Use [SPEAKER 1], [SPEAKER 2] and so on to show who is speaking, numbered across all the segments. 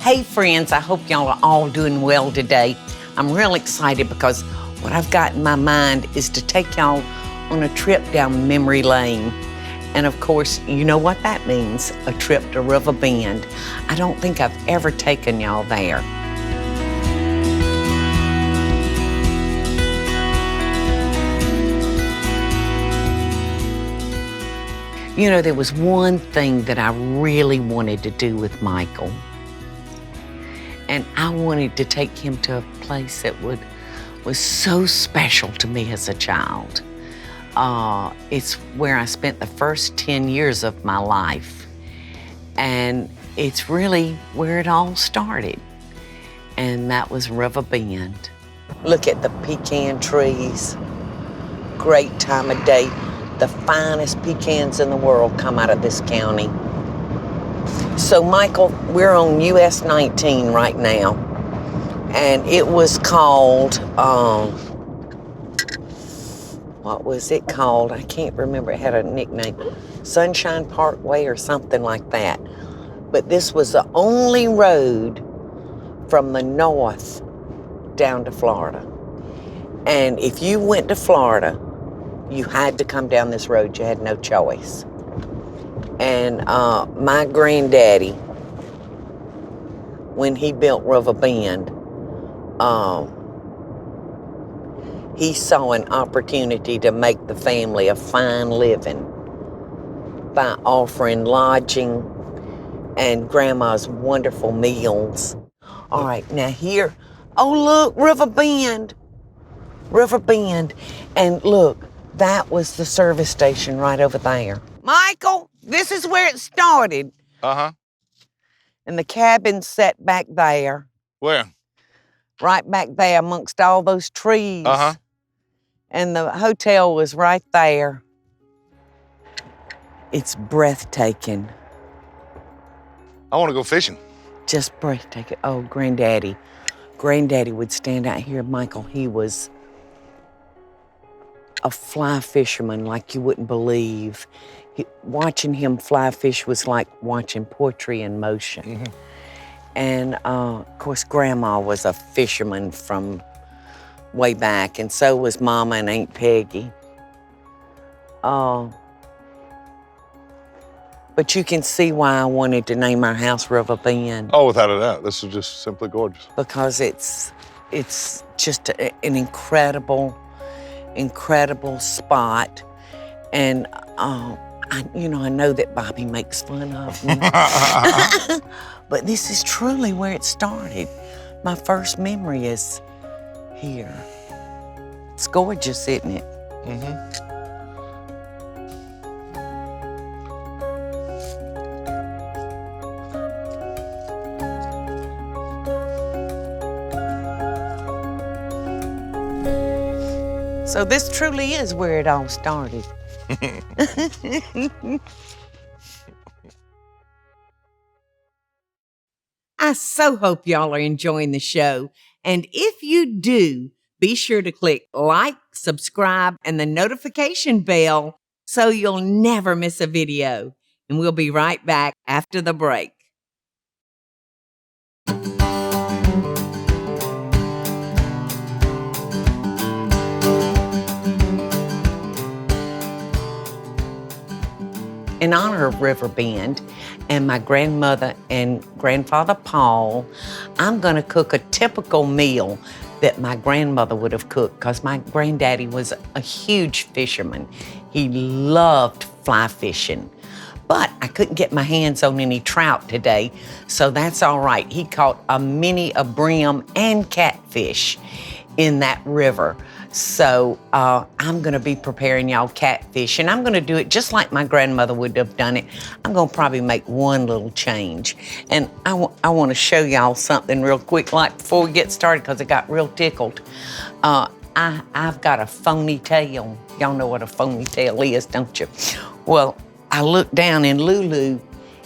[SPEAKER 1] Hey friends, I hope y'all are all doing well today. I'm real excited because what I've got in my mind is to take y'all on a trip down memory lane. And of course, you know what that means, a trip to River Bend. I don't think I've ever taken y'all there. You know, there was one thing that I really wanted to do with Michael. And I wanted to take him to a place that was so special to me as a child. It's where I spent the first 10 years of my life. And it's really where it all started. And that was River Bend. Look at the pecan trees. Great time of day. The finest pecans in the world come out of this county. So, Michael, we're on US 19 right now. And it was called, what was it called? I can't remember. It had a nickname. Sunshine Parkway or something like that. But this was the only road from the north down to Florida. And if you went to Florida, you had to come down this road. You had no choice. And my granddaddy, when he built River Bend, he saw an opportunity to make the family a fine living by offering lodging and Grandma's wonderful meals. All right, now here, oh look, River Bend. River Bend. And look, that was the service station right over there. Michael, this is where it started.
[SPEAKER 2] Uh-huh.
[SPEAKER 1] And the cabin's set back there.
[SPEAKER 2] Where?
[SPEAKER 1] Right back there amongst all those trees.
[SPEAKER 2] Uh-huh.
[SPEAKER 1] And the hotel was right there. It's breathtaking.
[SPEAKER 2] I want to go fishing.
[SPEAKER 1] Just breathtaking. Oh, Granddaddy. Granddaddy would stand out here. Michael, he was a fly fisherman like you wouldn't believe. Watching him fly fish was like watching poetry in motion.
[SPEAKER 2] Mm-hmm.
[SPEAKER 1] And of course, Grandma was a fisherman from way back, and so was Mama and Aunt Peggy. But you can see why I wanted to name our house River Bend.
[SPEAKER 2] Oh, without a doubt. This is just simply gorgeous.
[SPEAKER 1] Because it's just an incredible spot. And I know that Bobby makes fun of me. But this is truly where it started. My first memory is here. It's gorgeous, isn't it?
[SPEAKER 2] Mm-hmm.
[SPEAKER 1] So this truly is where it all started. I so hope y'all are enjoying the show. And if you do, be sure to click like, subscribe, and the notification bell so you'll never miss a video. And we'll be right back after the break. In honor of River Bend and my grandmother and grandfather Paul, I'm gonna cook a typical meal that my grandmother would have cooked, because my granddaddy was a huge fisherman. He loved fly fishing. But I couldn't get my hands on any trout today, so that's all right. He caught a brim and catfish in that river. So I'm gonna be preparing y'all catfish, and I'm gonna do it just like my grandmother would have done it. I'm gonna probably make one little change. And I wanna show y'all something real quick, like before we get started, because I got real tickled. I've got a phony tail. Y'all know what a phony tail is, don't you? Well, I looked down and Lulu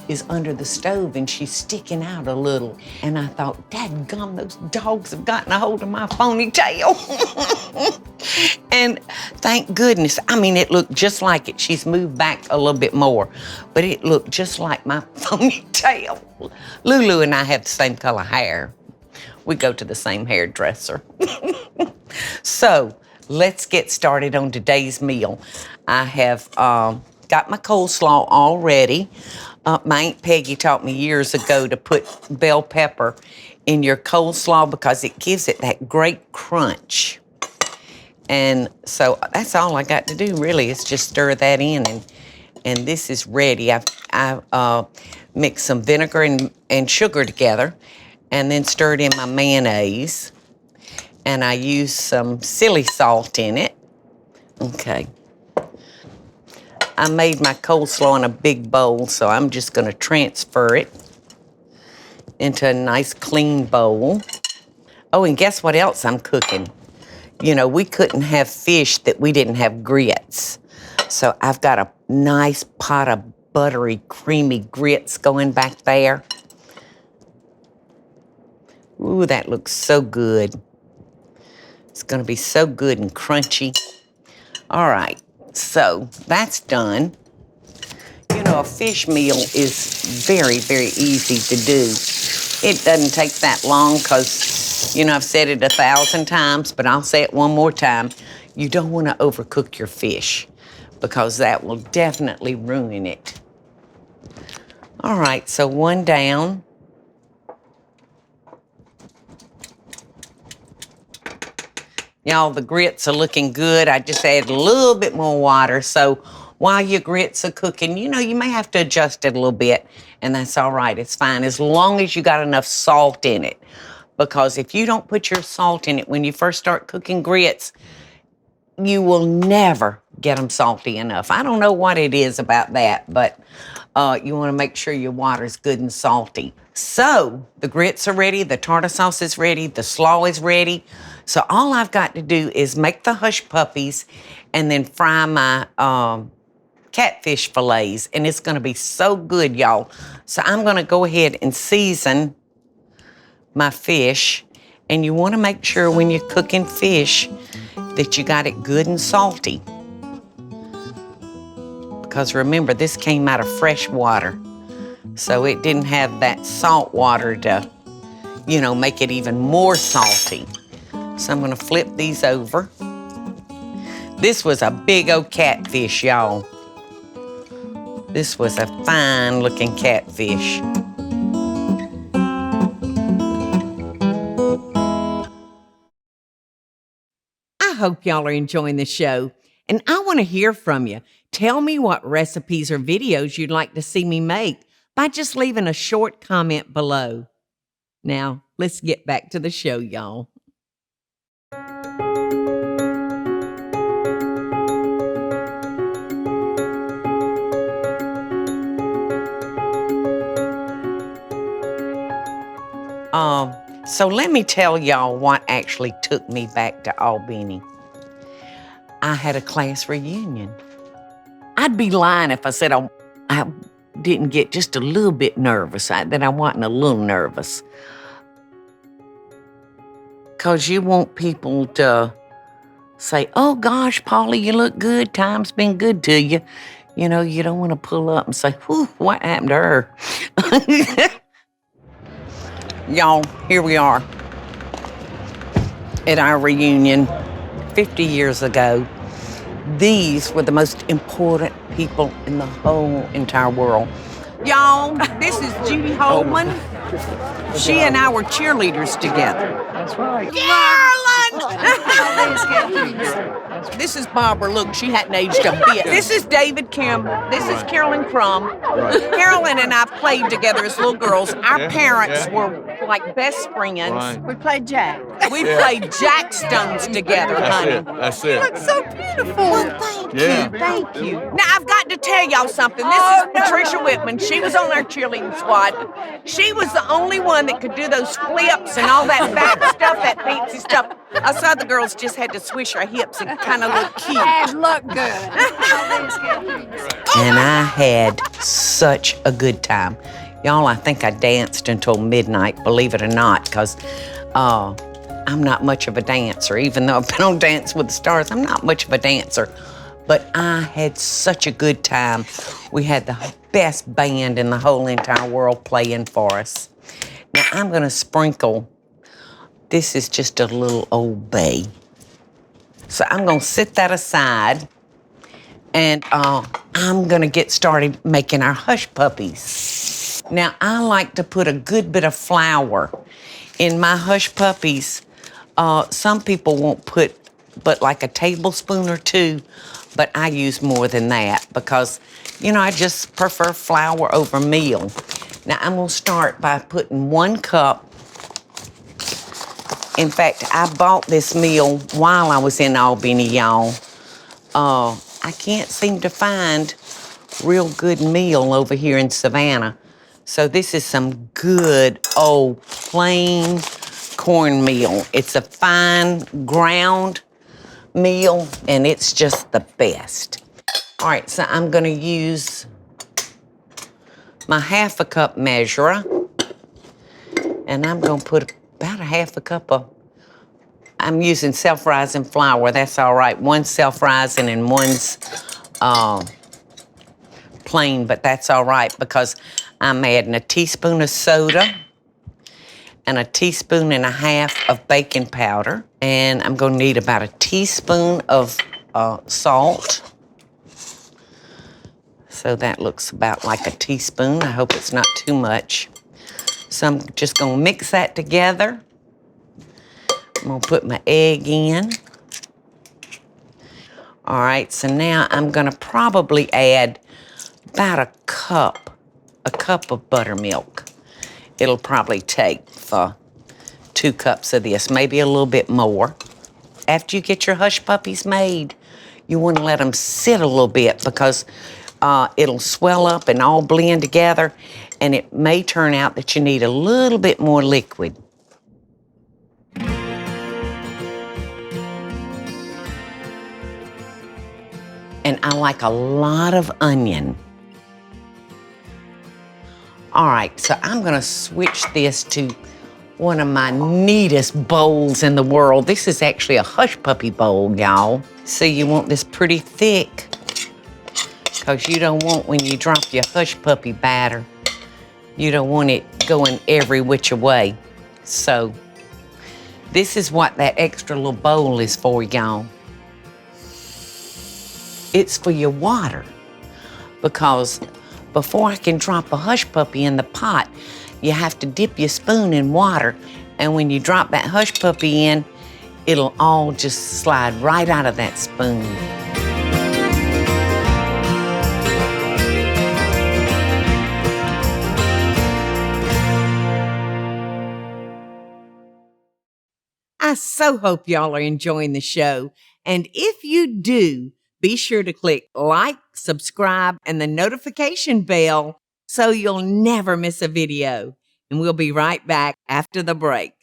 [SPEAKER 1] is under the stove and she's sticking out a little. And I thought, dadgum, those dogs have gotten a hold of my ponytail. And thank goodness, I mean, it looked just like it. She's moved back a little bit more, but it looked just like my ponytail. Lulu and I have the same color hair. We go to the same hairdresser. So let's get started on today's meal. I have got my coleslaw all ready. My Aunt Peggy taught me years ago to put bell pepper in your coleslaw because it gives it that great crunch. And so that's all I got to do really is just stir that in, and this is ready. I've mixed some vinegar and sugar together and then stirred in my mayonnaise. And I used some silly salt in it. Okay. I made my coleslaw in a big bowl, so I'm just gonna transfer it into a nice clean bowl. Oh, and guess what else I'm cooking? You know, we couldn't have fish that we didn't have grits. So I've got a nice pot of buttery, creamy grits going back there. Ooh, that looks so good. It's gonna be so good and crunchy. All right, so that's done. You know, a fish meal is very, very easy to do. It doesn't take that long because, you know, I've said it 1,000 times, but I'll say it one more time. You don't want to overcook your fish because that will definitely ruin it. All right, so one down. Y'all, the grits are looking good. I just added a little bit more water. So while your grits are cooking, you know, you may have to adjust it a little bit, and that's all right. It's fine as long as you got enough salt in it. Because if you don't put your salt in it when you first start cooking grits, you will never get them salty enough. I don't know what it is about that, but you want to make sure your water's good and salty. So the grits are ready, the tartar sauce is ready, the slaw is ready. So all I've got to do is make the hush puppies and then fry my catfish fillets, and it's gonna be so good, y'all. So I'm gonna go ahead and season my fish, and you wanna make sure when you're cooking fish that you got it good and salty. Because remember, this came out of fresh water, so it didn't have that salt water to, you know, make it even more salty. So I'm gonna flip these over. This was a big old catfish, y'all. This was a fine looking catfish. I hope y'all are enjoying the show, and I wanna hear from you. Tell me what recipes or videos you'd like to see me make by just leaving a short comment below. Now, let's get back to the show, y'all. So let me tell y'all what actually took me back to Albany. I had a class reunion. I'd be lying if I said I didn't get just a little bit nervous, that I wasn't a little nervous. Because you want people to say, oh gosh, Paula, you look good, time's been good to you. You know, you don't want to pull up and say, whew, what happened to her? Y'all, here we are at our reunion 50 years ago. These were the most important people in the whole entire world. Y'all, this is Judy Holman. She and I were cheerleaders together.
[SPEAKER 3] That's right.
[SPEAKER 1] Garland! This is Barbara. Look, she hadn't aged a bit. This is David Campbell. This is Carolyn Crum. Carolyn and I played together as little girls. Our parents were like best friends.
[SPEAKER 3] We played Jack.
[SPEAKER 1] We played Jack Stones together, honey.
[SPEAKER 2] That's it.
[SPEAKER 3] You look so beautiful.
[SPEAKER 1] Well, thank you. Thank you. Now, I've got to tell y'all something. This is Patricia Whitman. She was on our cheerleading squad. She was the only one that could do those flips and all that back stuff, that fancy stuff. Us other girls just had to swish our hips and kind of look cute.
[SPEAKER 3] And look good.
[SPEAKER 1] And I had such a good time. Y'all, I think I danced until midnight, believe it or not, because I'm not much of a dancer. Even though I've been on Dance with the Stars, I'm not much of a dancer. But I had such a good time. We had the best band in the whole entire world playing for us. Now I'm gonna sprinkle, this is just a little Old Bay. So I'm gonna set that aside, and I'm gonna get started making our hush puppies. Now I like to put a good bit of flour in my hush puppies. Some people won't put but like a tablespoon or two, but I use more than that because, you know, I just prefer flour over meal. Now I'm gonna start by putting 1 cup. In fact, I bought this meal while I was in Albany, y'all. I can't seem to find real good meal over here in Savannah. So this is some good old plain cornmeal. It's a fine ground meal, and it's just the best. All right, so I'm gonna use my 1/2 cup measurer, and I'm gonna put about a 1/2 cup of, I'm using self-rising flour, that's all right. One's self-rising and one's plain, but that's all right because I'm adding a teaspoon of soda and a teaspoon and a half of baking powder. And I'm gonna need about a teaspoon of salt. So that looks about like a teaspoon. I hope it's not too much. So I'm just gonna mix that together. I'm gonna put my egg in. All right, so now I'm gonna probably add about a cup of buttermilk. It'll probably take for 2 cups of this, maybe a little bit more. After you get your hush puppies made, you wanna let them sit a little bit because it'll swell up and all blend together, and it may turn out that you need a little bit more liquid. And I like a lot of onion. All right, so I'm gonna switch this to one of my neatest bowls in the world. This is actually a hush puppy bowl, y'all. So you want this pretty thick because you don't want, when you drop your hush puppy batter, you don't want it going every which way. So this is what that extra little bowl is for, y'all. It's for your water, because before I can drop a hush puppy in the pot, you have to dip your spoon in water, and when you drop that hush puppy in, it'll all just slide right out of that spoon. I so hope y'all are enjoying the show, and if you do, be sure to click like, subscribe, and the notification bell so you'll never miss a video. And we'll be right back after the break.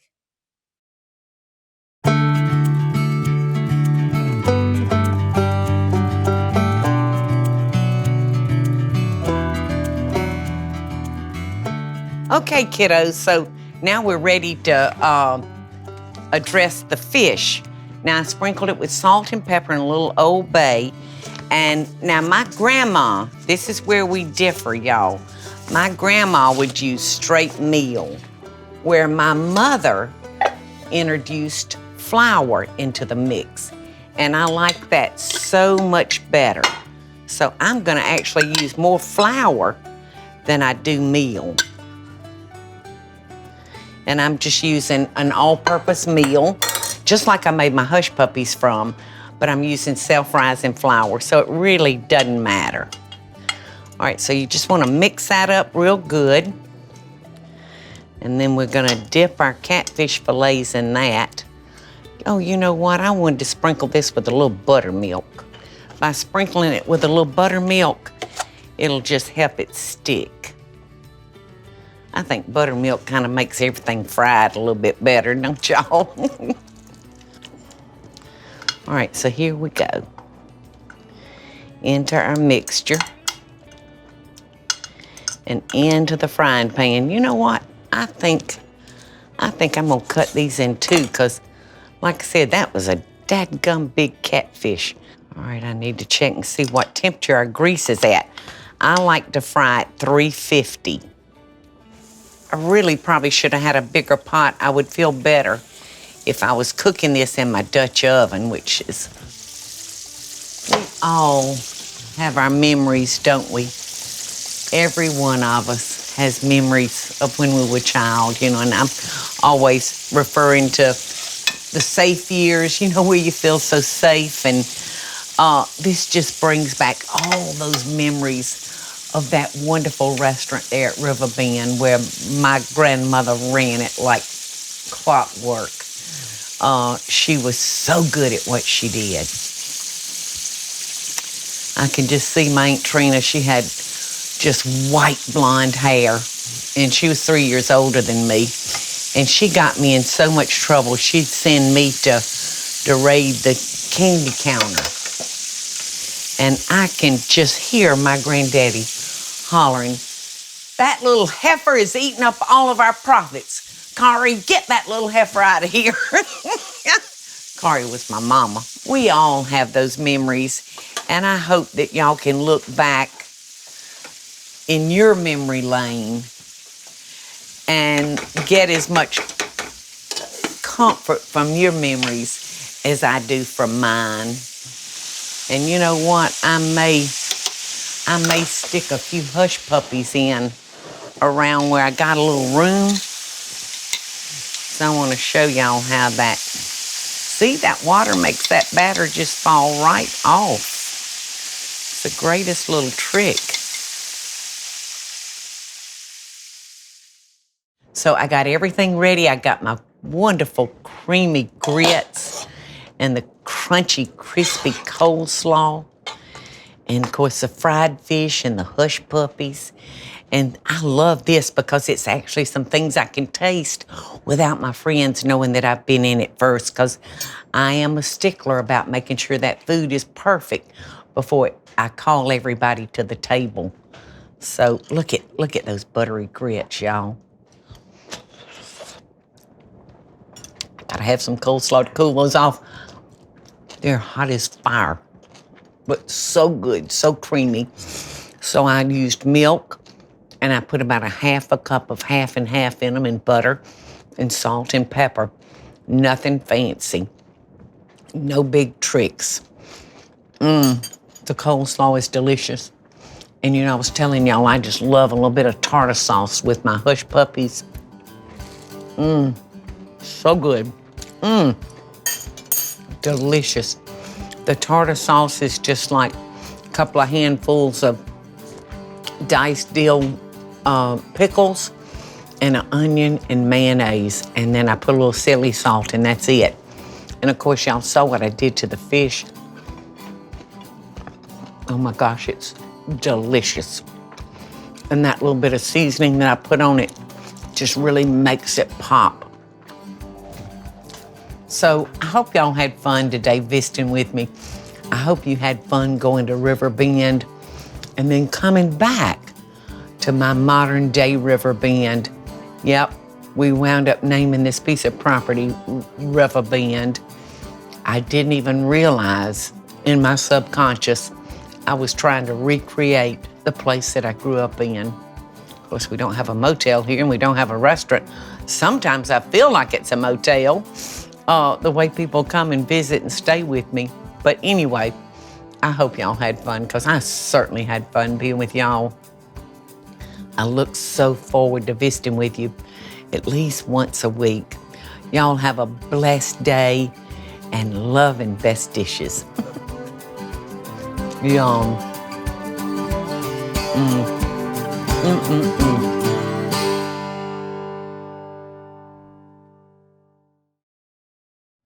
[SPEAKER 1] Okay, kiddos, so now we're ready to address the fish. Now, I sprinkled it with salt and pepper and a little Old Bay. And now my grandma, this is where we differ, y'all. My grandma would use straight meal, where my mother introduced flour into the mix. And I like that so much better. So I'm gonna actually use more flour than I do meal. And I'm just using an all-purpose meal, just like I made my hush puppies from, but I'm using self-rising flour, so it really doesn't matter. All right, so you just wanna mix that up real good. And then we're gonna dip our catfish fillets in that. Oh, you know what? I wanted to sprinkle this with a little buttermilk. By sprinkling it with a little buttermilk, it'll just help it stick. I think buttermilk kind of makes everything fried a little bit better, don't y'all? All right, so here we go. Into our mixture. and into the frying pan. You know what? I think I'm gonna cut these in two because, like I said, that was a dadgum big catfish. All right, I need to check and see what temperature our grease is at. I like to fry at 350. I really probably should have had a bigger pot. I would feel better if I was cooking this in my Dutch oven, which is, we all have our memories, don't we? Every one of us has memories of when we were a child, you know, and I'm always referring to the safe years, you know, where you feel so safe. And this just brings back all those memories of that wonderful restaurant there at River Bend where my grandmother ran it like clockwork. She was so good at what she did. I can just see my Aunt Trina. She had just white blonde hair, and she was 3 years older than me. And she got me in so much trouble. She'd send me to raid the candy counter. And I can just hear my granddaddy hollering, "That little heifer is eating up all of our profits. Kari, get that little heifer out of here." Kari was my mama. We all have those memories, and I hope that y'all can look back in your memory lane and get as much comfort from your memories as I do from mine. And you know what? I may stick a few hush puppies in around where I got a little room. So I want to show y'all how that, see, that water makes that batter just fall right off. It's the greatest little trick. So I got everything ready. I got my wonderful creamy grits and the crunchy, crispy coleslaw. And of course the fried fish and the hush puppies. And I love this because it's actually some things I can taste without my friends knowing that I've been in it first, because I am a stickler about making sure that food is perfect before I call everybody to the table. So look at those buttery grits, y'all. Gotta have some coleslaw to cool those off. They're hot as fire, but so good, so creamy. So I used milk, and I put about a half a cup of half and half in them, and butter and salt and pepper. Nothing fancy. No big tricks. The coleslaw is delicious. And you know, I was telling y'all, I just love a little bit of tartar sauce with my hush puppies. So good. Delicious. The tartar sauce is just like a couple of handfuls of diced dill pickles and an onion and mayonnaise. And then I put a little silly salt, and that's it. And of course, y'all saw what I did to the fish. Oh my gosh, it's delicious. And that little bit of seasoning that I put on it just really makes it pop. So I hope y'all had fun today visiting with me. I hope you had fun going to River Bend and then coming back to my modern day River Bend. Yep, we wound up naming this piece of property River Bend. I didn't even realize in my subconscious I was trying to recreate the place that I grew up in. Of course, we don't have a motel here and we don't have a restaurant. Sometimes I feel like it's a motel, the way people come and visit and stay with me. But anyway, I hope y'all had fun, because I certainly had fun being with y'all. I look so forward to visiting with you at least once a week. Y'all have a blessed day and love and best dishes. Yum.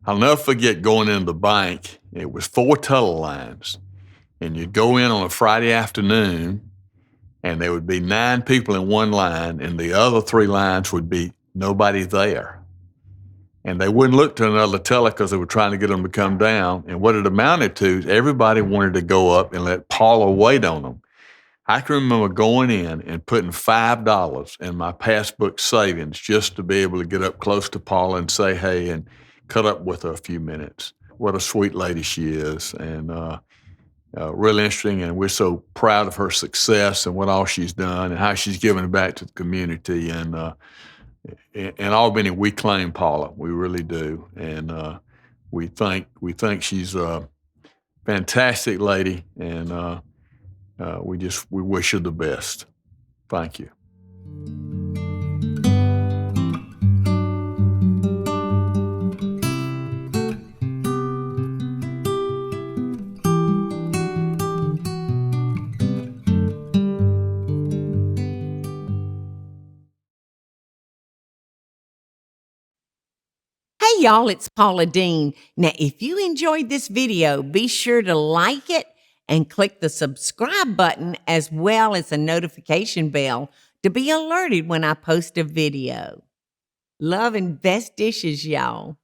[SPEAKER 3] I'll never forget going into the bank. It was 4 teller lines. And you'd go in on a Friday afternoon, and there would be 9 people in one line, and the other 3 lines would be nobody there. And they wouldn't look to another teller because they were trying to get them to come down. And what it amounted to is everybody wanted to go up and let Paula wait on them. I can remember going in and putting $5 in my passbook savings just to be able to get up close to Paula and say hey and cut up with her a few minutes. What a sweet lady she is, and really interesting. And we're so proud of her success and what all she's done and how she's given back to the community. And in Albany, we claim Paula. We really do, and we think she's a fantastic lady, and we wish her the best. Thank you.
[SPEAKER 1] Hey y'all, it's Paula Deen. Now, if you enjoyed this video, be sure to like it and click the subscribe button as well as the notification bell to be alerted when I post a video. Love and best dishes, y'all.